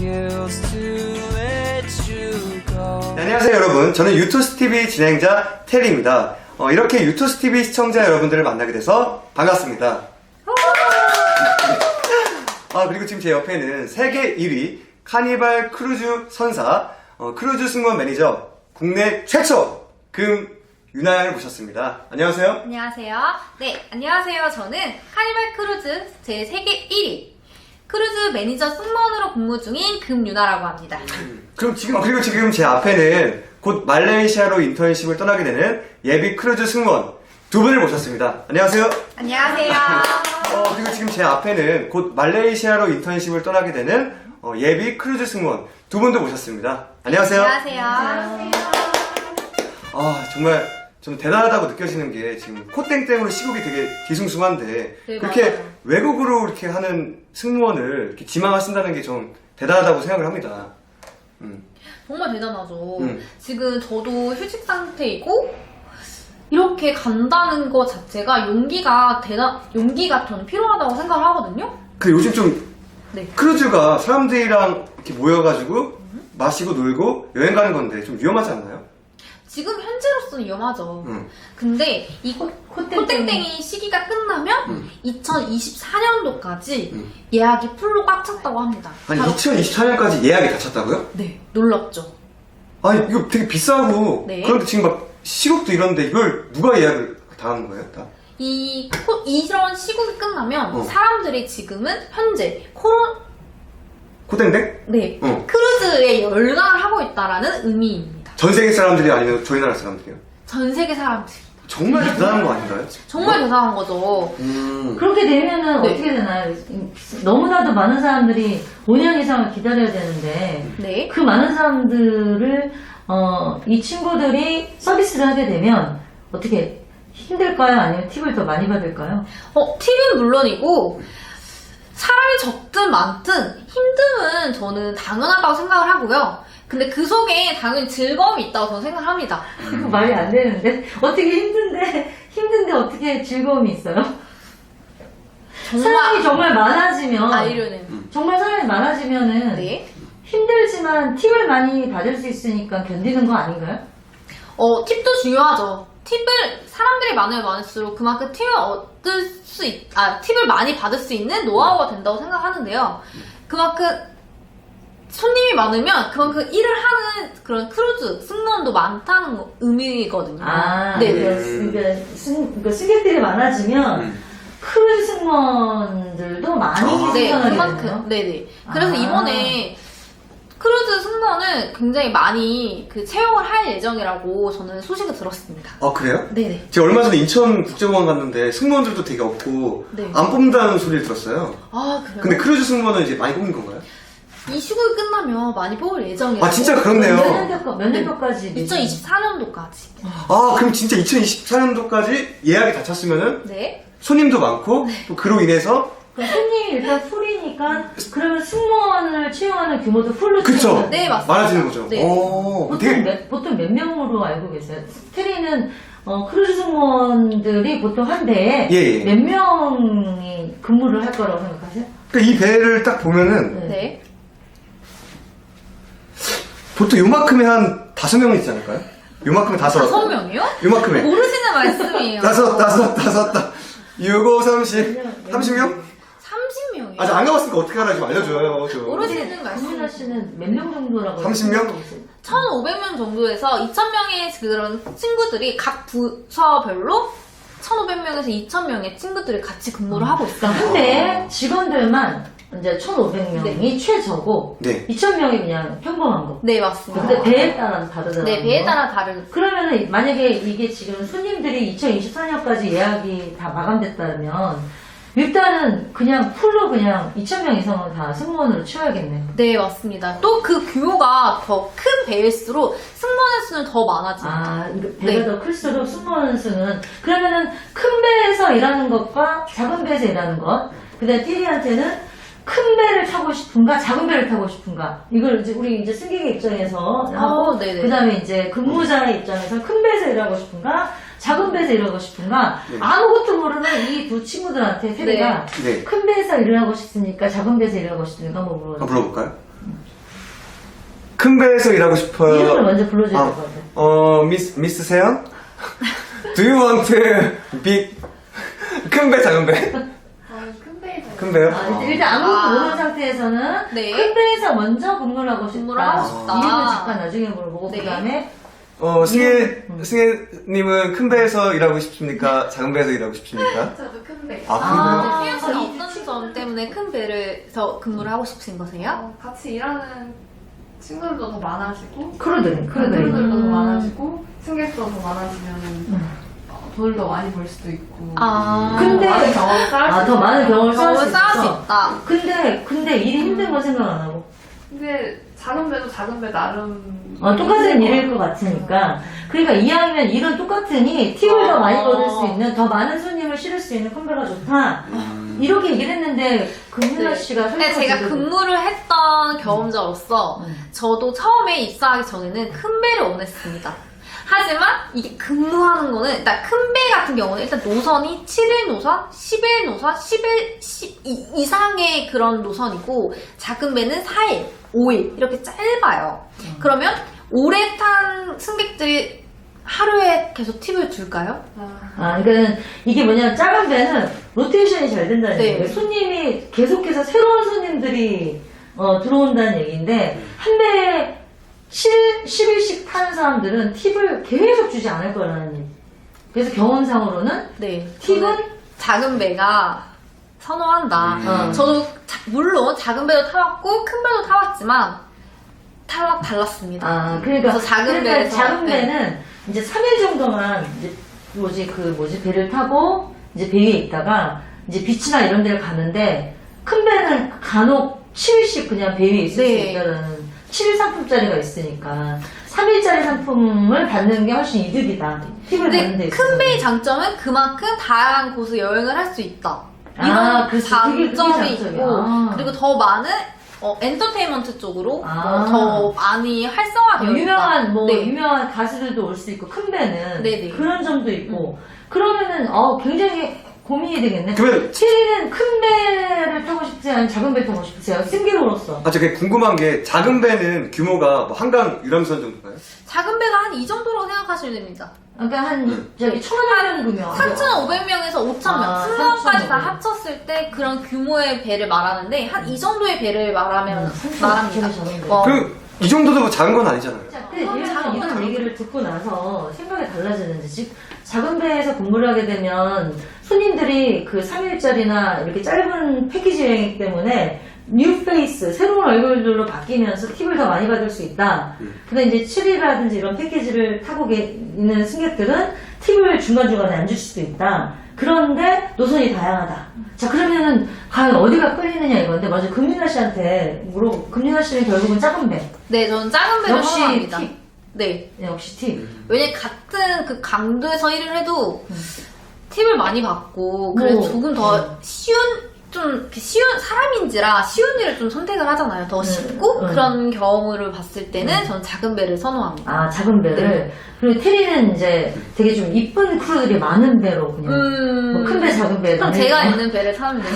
refuse to let you go. 네, 안녕하세요 여러분, 저는 유토스TV 진행자 테리입니다. 이렇게 유토스TV 시청자 여러분들을 만나게 돼서 반갑습니다. 그리고 지금 제 옆에는 세계 1위 카니발 크루즈 선사, 크루즈 승무원 매니저, 국내 최초 금윤아양을 모셨습니다. 안녕하세요. 안녕하세요. 네, 안녕하세요. 저는 카니발 크루즈 제 세계 1위 크루즈 매니저 승무원으로 근무 중인 금윤아라고 합니다. 그리고 지금 제 앞에는 곧 말레이시아로 인턴십을 떠나게 되는 예비 크루즈 승무원 두 분을 모셨습니다. 안녕하세요. 안녕하세요. 그리고 지금 제 앞에는 곧 말레이시아로 인턴십을 떠나게 되는 예비 크루즈 승무원 두 분도 모셨습니다. 안녕하세요. 안녕하세요. 정말 좀 대단하다고 느껴지는 게 지금 코땡땡으로 시국이 되게 뒤숭숭한데 네, 그렇게 맞아요. 외국으로 이렇게 하는 승무원을 이렇게 지망하신다는 게 좀 대단하다고 생각을 합니다. 정말 대단하죠. 음. 지금 저도 휴직 상태이고 이렇게 간다는 것 자체가 용기가 저는 필요하다고 생각을 하거든요. 그 요즘 좀 네. 크루즈가 사람들이랑 이렇게 모여가지고 마시고 놀고 여행 가는 건데 좀 위험하지 않나요? 지금 현재로서는 위험하죠. 음. 근데 이 코땡땡이 시기가 끝나면 2024년도까지 예약이 풀로 꽉 찼다고 합니다. 아니 바로- 2024년까지 예약이 다 찼다고요? 네, 놀랍죠. 아니 이거 되게 비싸고 네. 그런데 지금 막 시국도 이런데 이걸 누가 예약을 다 하는 거예요? 다? 이런 시국이 끝나면 어. 사람들이 지금은 현재 코땡땡? 네, 어. 크루즈에 열광을 하고 있다라는 의미입니다. 전 세계 사람들이 아니면 저희 나라 사람들이요? 전 세계 사람들이. 정말 대단한 거 아닌가요? 정말 대단한 거죠. 그렇게 되면은 네. 어떻게 되나요? 너무나도 많은 사람들이 5년 이상을 기다려야 되는데 네. 그 많은 사람들을 이 친구들이 서비스를 하게 되면 어떻게 힘들까요? 아니면 팁을 더 많이 받을까요? 팁은 물론이고 사람이 적든 많든 힘듦은 저는 당연하다고 생각을 하고요. 근데 그 속에 당연히 즐거움이 있다고 저는 생각합니다. 그거 말이 안 되는데 어떻게 힘든데 어떻게 즐거움이 있어요? 사람이 정말 많아지면 이러는. 정말 사람이 많아지면은 네. 힘들지만 팁을 많이 받을 수 있으니까 견디는 거 아닌가요? 팁도 중요하죠. 사람들이 많으면 많을수록 그만큼 팁을 많이 받을 수 있는 노하우가 된다고 생각하는데요. 그만큼 손님이 많으면 그만큼 일을 하는 그런 크루즈 승무원도 많다는 의미거든요. 네. 그러니까 승객들이 많아지면 크루즈 승무원들도 많이 네, 생겨나게 그만큼. 되네요. 네네. 그래서 아. 이번에 크루즈 승무원을 굉장히 많이 채용을 할 예정이라고 저는 소식을 들었습니다. 그래요? 네네. 제가 얼마 전에 인천국제공항 갔는데 승무원들도 되게 없고 네. 안 뽑는다는 소리를 들었어요. 그래요? 근데 크루즈 승무원은 이제 많이 뽑는 건가요? 이 시국이 끝나면 많이 뽑을 예정이에요. 진짜 그렇네요. 몇 년도까지? 2024년도까지. 그럼 진짜 2024년도까지 예약이 다 찼으면은 네. 손님도 많고 또 그로 인해서 그럼 손님이 일단 풀이니까 그러면 승무원을 채용하는 규모도 풀로 그쵸? 채용하는 네, 맞습니다. 많아지는 거죠. 네. 보통 몇 명으로 알고 계세요? 테리는 크루즈 승무원들이 보통 한 대에 예. 몇 명이 근무를 할 거라고 생각하세요? 그러니까 이 배를 딱 보면은 네. 보통 요만큼에 한 5명 있지 않을까요? 요만큼에 5. 5명이요? 요만큼에. 모르시는 말씀이에요. 5, 6, 5, 30. 30명? 30명이요? 아직 안 가봤으니까 어떻게 하나 좀 알려줘요. 모르시는 말씀. 김민아 씨는 몇 명 정도라고 30명? 1,500명 정도에서 2,000명의 그런 친구들이 각 부서별로 1,500명에서 2,000명의 친구들이 같이 근무를 하고 있어요. 근데 직원들만 이제 1,500명이 최저고 네. 2,000명이 그냥 평범한 거. 네, 맞습니다. 근데 배에 따라 다르잖아요. 네, 배에 따라 다른. 그러면은 만약에 이게 지금 손님들이 2024년까지 예약이 다 마감됐다면 일단은 그냥 풀로 그냥 2,000명 이상은 다 승무원으로 채워야겠네요. 네, 맞습니다. 또 그 규모가 더 큰 배일수록 승무원의 수는 더 많아집니다. 이거 배가 네. 더 클수록 승무원 수는 그러면은 큰 배에서 일하는 것과 작은 배에서 일하는 것. 근데 테리한테는 큰 배를 타고 싶은가 작은 배를 타고 싶은가 이걸 이제 우리 이제 승객의 입장에서 하고 네네. 그다음에 이제 근무자의 입장에서 큰 배에서 일하고 싶은가 작은 배에서 일하고 싶은가 네. 아무것도 모르는 이 두 친구들한테 테리가 네. 큰 배에서 일을 하고 싶습니까 작은 배에서 일을 하고 싶습니까 한번 물어봐요. 물어볼까요? 큰 배에서 일하고 싶어요. 이름을 먼저 불러줘야 될 것 같아요. 미스 세영? Do you want big 큰 배, 작은 배? 큰 배에서 큰 배요? 일단 아무것도 모르는 상태에서는 네. 큰 배에서 먼저 근무를 하고 싶다. 근무를 하고 싶다. 이름은 잠깐 나중에 물어보고 네. 그다음에 승혜님은 큰 배에서 일하고 싶습니까? 작은 배에서 일하고 싶습니까? 저도 큰 배. 아, 태연 씨는 어떤 점 때문에 큰 배에서 근무를 하고 싶으신 거세요? 같이 일하는 친구들도 더 많아지고 크루들이. 크루들도 더 많아지고 승객도 더 많아지면 돈을 더 많이 벌 수도 있고 근데 많은 경험을 쌓을 수 더 있고. 많은 경험을 쌓을 경험을 수 쌓을 수 있어. 있다. 근데 일이 힘든 건 생각 안 하고. 근데 작은 배도 작은 배 나름 똑같은 일일 것 같으니까. 그러니까 이왕이면 일은 똑같으니 팁을 더 많이 받을 수 있는, 더 많은 손님을 실을 수 있는 큰 배가 좋다. 이렇게 얘기를 했는데 금윤아 씨가 근데 제가 근무를 했던 경험자로서 저도 처음에 입사하기 전에는 큰 배를 원했습니다. 하지만 이게 근무하는 거는 일단 큰 배 같은 경우는 일단 노선이 7일 노선, 10일 노선, 10일 이상의 그런 노선이고 작은 배는 4일, 5일 이렇게 짧아요. 그러면 오래 탄 승객들이 하루에 계속 팁을 줄까요? 그러니까 이게 뭐냐면 작은 배는 로테이션이 잘 된다는 네. 얘기예요. 손님이 계속해서 새로운 손님들이 들어온다는 얘기인데 한 배에 10일씩 타는 사람들은 팁을 계속 주지 않을 거라는 얘기. 그래서 경험상으로는 네. 팁은 저는 작은 배가 선호한다. 저도 물론 작은 배도 타봤고 큰 배도 타봤지만 달랐습니다. 그러니까 그래서 작은 배에서, 작은 배는 이제 3일 정도만 이제 배를 타고 이제 배 위에 있다가 이제 비치나 이런 데를 가는데 큰 배는 간혹 7일씩 그냥 배 위에 있을 네. 수 있다는 7일 상품짜리가 있으니까 3일짜리 상품을 받는 게 훨씬 이득이다. 팁을 받는 데 근데 있어서. 큰 배의 장점은 그만큼 다양한 곳을 여행을 할 수 있다. 이런 그래서 그게 장점이 장점이야. 있고 그리고 더 많은 엔터테인먼트 쪽으로 더 많이 아, 활성화되어 있다. 네. 유명한 가수들도 올 수 있고 큰 배는 네네. 그런 점도 있고 그러면은 굉장히 고민이 되겠네. 그러면- 체리는 큰 배를 타고 싶지 않은 작은 배를 타고 싶으세요? 승객으로서. 저 궁금한 게 작은 배는 규모가 뭐 한강 유람선 정도인가요? 작은 배가 한 이 정도로 생각하시면 됩니다. 그러니까 한 저기 1,500명 구명. 3,500명에서 5,000명, 승무원까지 다 3,500. 합쳤을 때 그런 규모의 배를 말하는데 한 이 정도의 배를 말합니다. 그럼 이 정도도 뭐 작은 건 아니잖아요. 이런 얘기를 듣고 나서 생각이 달라지는지 작은 배에서 근무를 하게 되면 손님들이 그 3일짜리나 이렇게 짧은 패키지 여행이기 때문에 뉴 페이스, 새로운 얼굴들로 바뀌면서 팁을 더 많이 받을 수 있다. 근데 이제 7일이라든지 이런 패키지를 타고 있는 승객들은 팁을 중간중간에 안 줄 수도 있다. 그런데 노선이 다양하다. 자, 그러면은 과연 어디가 끌리느냐 이건데, 먼저 금윤아 씨한테 물어보고, 금윤아 씨는 결국은 작은 배. 네, 저는 작은 배를 역시 선호합니다. 팁. 네. 역시 팁. 왜냐면 같은 그 강도에서 일을 해도 팁을 많이 받고 그래서 조금 더 쉬운 사람인지라 쉬운 일을 좀 선택을 하잖아요. 더 쉽고 그런 경험을 봤을 때는 저는 작은 배를 선호합니다. 작은 배를. 네. 그리고 테리는 이제 되게 좀 이쁜 크루들이 많은 배로 그냥. 뭐 큰 배, 작은 배. 그럼 제가 있는 배를 타면 돼요.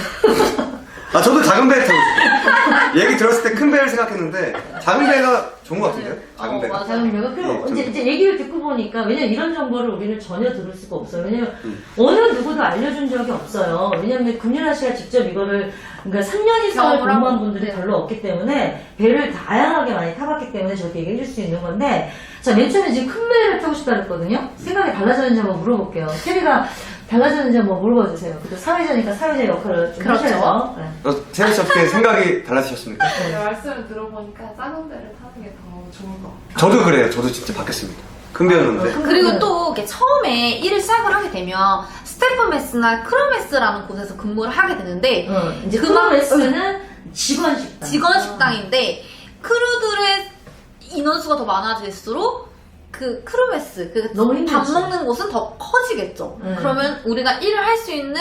저도 작은 배 타고 싶어요. 얘기 들었을 때 큰 배를 생각했는데 작은 배가 좋은 것 같은데요? 작은 배가. 맞아요. 작은 배가. 그리고 네, 이제 얘기를 듣고 보니까, 왜냐면 이런 정보를 우리는 전혀 들을 수가 없어요. 왜냐면 어느 누구도 알려준 적이 없어요. 왜냐면 금윤아 씨가 직접 이거를, 그러니까 3년 이상을 경험을 근무한 하고, 분들이 네. 별로 없기 때문에 배를 다양하게 많이 타봤기 때문에 저렇게 얘기해 줄 수 있는 건데, 자, 맨 처음에 지금 큰 배를 타고 싶다 그랬거든요? 생각이 달라졌는지 한번 물어볼게요. 테리가 달라졌는지 한번 물어봐 주세요. 그때 사회자니까 사회자 역할을 좀 그렇죠. 하셔야죠. 네. 세현 씨 어떻게 생각이 달라지셨습니까? 말씀을 들어보니까 작은 배를 타는 게 더 좋은 것 같아요. 저도 그래요. 저도 진짜 바뀌었습니다. 큰 배였는데. 그리고 또 이렇게 처음에 일을 시작을 하게 되면 스태프 메스나 크루 메스라는 곳에서 근무를 하게 되는데 이제 그만- 크루메스는 직원 식당. 직원 식당인데 크루들의 인원수가 더 많아질수록 그 크루메스, 너무 밥 힘들지. 먹는 곳은 더 커지겠죠. 그러면 우리가 일을 할 수 있는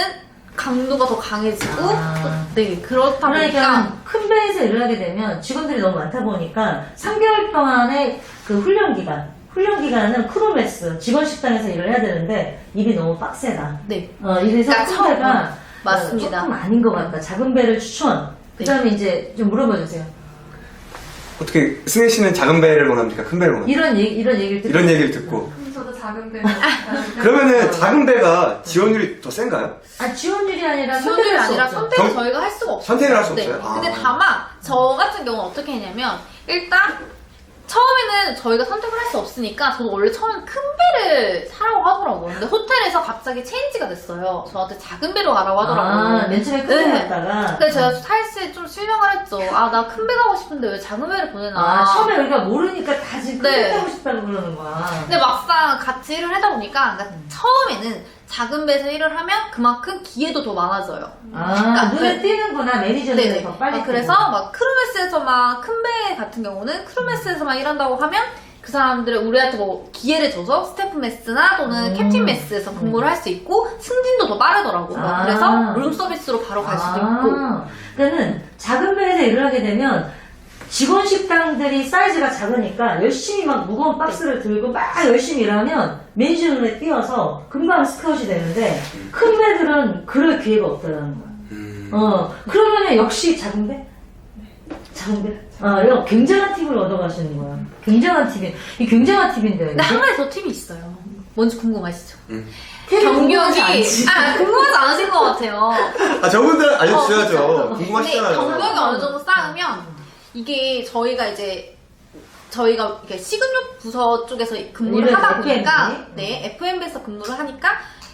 강도가 더 강해지고, 네, 그렇다 보니까. 그러니까 큰 배에서 일을 하게 되면 직원들이 너무 많다 보니까 3개월 동안의 그 훈련 기간은 크루메스, 직원 식당에서 일을 해야 되는데 일이 너무 빡세다. 네. 이래서 그러니까 큰 배가 맞습니다. 조금 아닌 것 같다. 작은 배를 추천. 그 다음에 이제 좀 물어봐 주세요. 어떻게 승혜 씨는 작은 배를 원합니까? 큰 배를 원합니까? 이런 얘기를 듣고 이런 얘기를 듣고 저도 작은 배. 그러면은 작은 배가 지원율이 더 센가요? 지원율이 아니라 지원율이 선택할 수 아니라 없죠. 선택을 저희가 할 수가 없어요. 선택을 할 수 네. 없어요? 아. 근데 다만 저 같은 경우는 어떻게 했냐면 일단 처음에는 저희가 선택을 할 수 없으니까 저도 원래 처음엔 큰 배를 사라고 하더라고요. 근데 호텔에서 갑자기 체인지가 됐어요. 저한테 작은 배로 가라고 하더라고요. 맨 처음에 큰 배 갔다가 근데 제가 사실 좀 실망을 했죠. 아, 나 큰 배 가고 싶은데 왜 작은 배를 보내나. 처음에 우리가 모르니까 다 지금 큰 네. 배 타고 싶다고 그러는 거야. 근데 막상 같이 일을 하다 보니까 그러니까 처음에는 작은 배에서 일을 하면 그만큼 기회도 더 많아져요. 눈에 네. 띄는구나. 매니저들이 더 빨리. 그래서 막 크루메스에서만 큰 배 같은 경우는 크루메스에서만 일한다고 하면 그 사람들을 우리한테 뭐 기회를 줘서 스태프 메스나 또는 캡틴 메스에서 근무를 할 수 있고 승진도 더 빠르더라고요. 그래서 룸 서비스로 바로 갈 수도 있고. 그러니까는 작은 배에서 일을 하게 되면 직원 식당들이 사이즈가 작으니까 열심히 막 무거운 박스를 들고 막 열심히 일하면 매니저 눈에 띄어서 금방 스카웃이 되는데 큰 배들은 그럴 기회가 없다는 거야. 그러면은 역시 작은 배? 작은 배? 이거 굉장한 팁을 얻어가시는 거야. 굉장한 팁이, 이 굉장한 팁인데. 근데 한 가지 더 팁이 있어요. 뭔지 궁금하시죠? 궁금하지 않지. 궁금하지 않으신 것 같아요. 아 저분들 알려주셔야죠. 근데 궁금하시잖아요. 경력이 어느 정도 쌓으면 이게 저희가 이렇게 식음료 부서 쪽에서 근무를 하다 보니까 F&B에서 근무를 하니까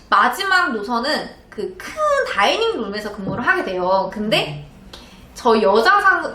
마지막 노선은 그 큰 다이닝 룸에서 근무를 하게 돼요. 근데 저희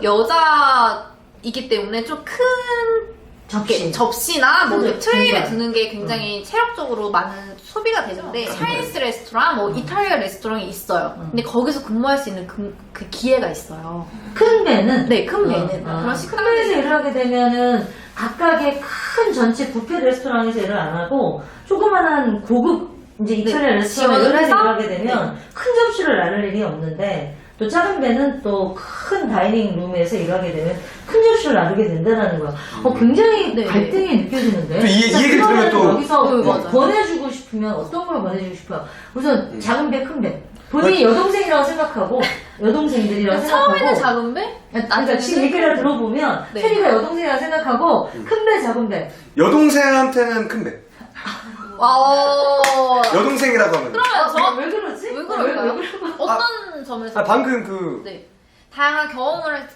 여자이기 때문에 좀 큰 접시나 뭐 네, 트레이를 정말. 두는 게 굉장히 체력적으로 많은 소비가 되는데 차이니스 레스토랑, 뭐 이탈리아 레스토랑이 있어요. 근데 거기서 근무할 수 있는 그 기회가 있어요. 큰 배는? 네, 큰 배는 그런 큰 배에서 식당들이 일을 하게 되면은 각각의 큰 전체 뷔페 레스토랑에서 일을 안 하고 조그만한 고급 이제 이탈리아 레스토랑 지원을 이런 데서 해서? 일하게 되면 큰 접시를 나눌 일이 없는데 또 작은 배는 또 큰 다이닝 룸에서 일하게 되면 큰 접시를 나누게 된다는 거야. 굉장히 네. 갈등이 느껴지는데. 또 이 얘기를 들으면 또 여기서 맞아요. 권해주고 싶으면 어떤 걸 권해주고 싶어요? 우선 작은 배, 큰 배. 본인이 여동생이라고 생각하고 여동생들이라고 생각하고 처음에는 작은 배? 그러니까 지금 얘기를 들어보면 네. 테리가 여동생이라고 생각하고 큰 배, 작은 배. 여동생한테는 큰 배. 여동생이라고 하면. 그러면 왜 그러지? 왜 그럴까요? 왜 그럴까? 어떤 점에서? 방금 그 네. 다양한 경험을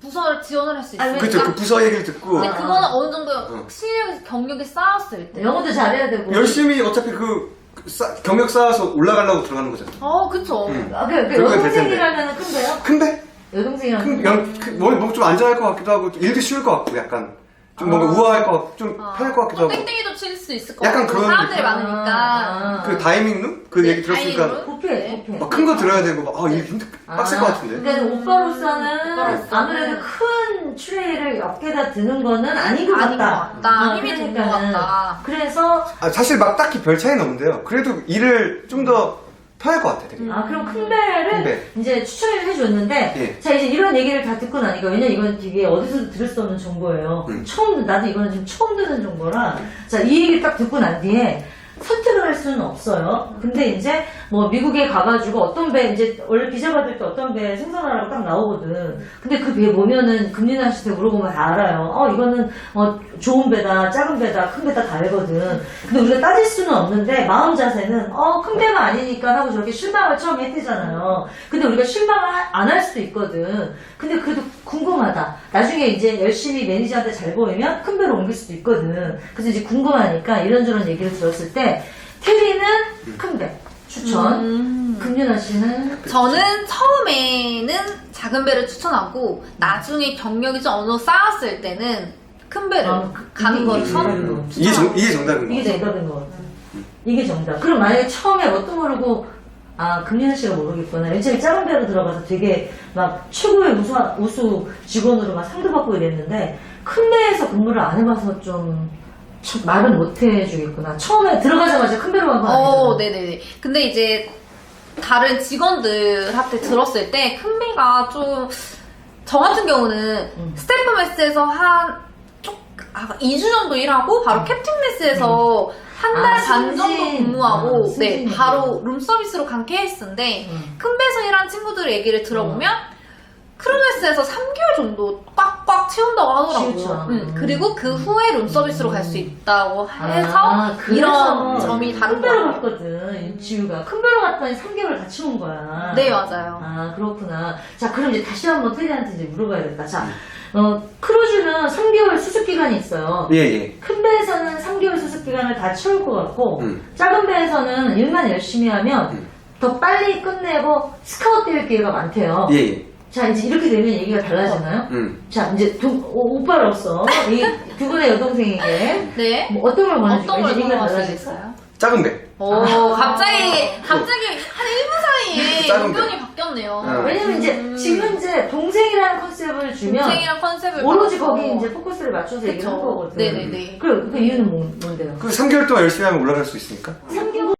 부서를 지원을 할 수 있어요. 그쵸 그 부서 얘기를 듣고 근데 그거는 어느 정도 실력, 경력이 쌓였을 때. 영어도 잘해야 되고. 열심히 어차피 경력 쌓아서 올라가려고 들어가는 거잖아. 그쵸. 그거에 여동생이라면 큰 배요? 큰 배? 여동생이라면 뭐 좀 안전할 것 같기도 하고 일도 쉬울 것 같고 약간 좀 뭔가 우아할 것 같고 좀 편할 것 같기도 하고. 땡땡이도 칠 수 있을 것 약간 같고. 그런 사람들이 느낌? 많으니까. 그 다이밍룸? 그 얘기 들었으니까 다이닝룸? 뷔페. 막 큰 거 들어야 되고 막 이게 빡셀 것 같은데. 그러니까 오빠로서는 아무래도 큰 트레이를 옆에다 드는 거는 아닌 것 아닌 같다. 것 같다. 힘이 드는 것 그러니까는. 같다. 그래서 사실 막 딱히 별 차이는 없는데요. 그래도 일을 좀 더 편할 것 같아 되게. 그럼 큰 배를 큰 배. 이제 추천을 해줬는데, 예. 자, 이제 이런 얘기를 다 듣고 나니까, 왜냐면 이건 되게 어디서도 들을 수 없는 정보예요. 나도 이거는 지금 처음 듣는 정보라, 자, 이 얘기를 딱 듣고 난 뒤에, 선택을 할 수는 없어요. 근데 이제 뭐 미국에 가가지고 어떤 배 이제 원래 비자 받을 때 어떤 배 생선하라고 딱 나오거든. 근데 그 배 보면은 금리나 씨한테 물어보면 다 알아요. 이거는 좋은 배다, 작은 배다, 큰 배다 다 알거든. 근데 우리가 따질 수는 없는데 마음 자세는 큰 배가 아니니까 하고 저렇게 실망을 처음에 했대잖아요. 근데 우리가 실망을 안 할 수도 있거든. 근데 그래도 궁금하다. 나중에 이제 열심히 매니저한테 잘 보이면 큰 배로 옮길 수도 있거든. 그래서 이제 궁금하니까 이런저런 얘기를 들었을 때 테리는 큰 배 추천. 금윤아 씨는? 저는 처음에는 작은 배를 추천하고 나중에 경력이 좀 어느 정도 쌓았을 때는 큰 배를 가는 걸 선호해요. 이게 정답인 거. 이게 정답인 것 같아. 이게 정답. 그럼 만약에 처음에 뭣도 모르고 금윤아 씨가 모르겠구나. 맨 처음에 작은 배로 들어가서 되게 막 최고의 우수 직원으로 막 상도 받고 이랬는데 큰 배에서 근무를 안 해봐서 좀 말은 못 해주겠구나. 처음에 들어가자마자 큰 배로 간 건 아니잖아. 네네네. 근데 이제 다른 직원들한테 들었을 때 큰 배가 좀, 저 같은 경우는 스태프 메스에서 2주 정도 일하고 바로 캡틴 메스에서 한 달 반 정도 근무하고 바로 룸 서비스로 간 케이스인데 큰 배에서 일한 친구들의 얘기를 들어보면 크루메스에서 3개월 정도 꽉꽉 채운다고 하더라고요. 진짜. 그리고 그 후에 룸서비스로 갈 수 있다고 해서 그래서 이런 점이 다른 큰 배로 거예요. 갔거든, 지우가. 큰 배로 갔더니 3개월 다 채운 거야. 네, 맞아요. 아, 그렇구나. 자, 그럼 이제 다시 한번 테리한테 이제 물어봐야겠다. 자, 크루즈는 3개월 수습기간이 있어요. 예, 예. 큰 배에서는 3개월 수습기간을 다 채울 것 같고, 음. 작은 배에서는 일만 열심히 하면 더 빨리 끝내고 스카웃 될 기회가 많대요. 예, 예. 자, 이제 이렇게 되면 얘기가 달라지나요? 자, 이제 오빠로서 이 두 분의 여동생에게 네. 뭐 어떤 걸 원하시고 어떤 걸 이제 얘기가 물어보시겠어요? 작은 배. 오, 갑자기 한 1분 사이에 작은 의견이 바뀌었네요. 왜냐면 이제 지금 이제 동생이라는 컨셉을 주면 동생이랑 컨셉을 오로지 맞춰서. 거기 이제 포커스를 맞춰서 얘기를 한 그쵸. 거거든. 네네네. 그 이유는 뭔데요? 그 3개월 동안 열심히 하면 올라갈 수 있으니까. 3개월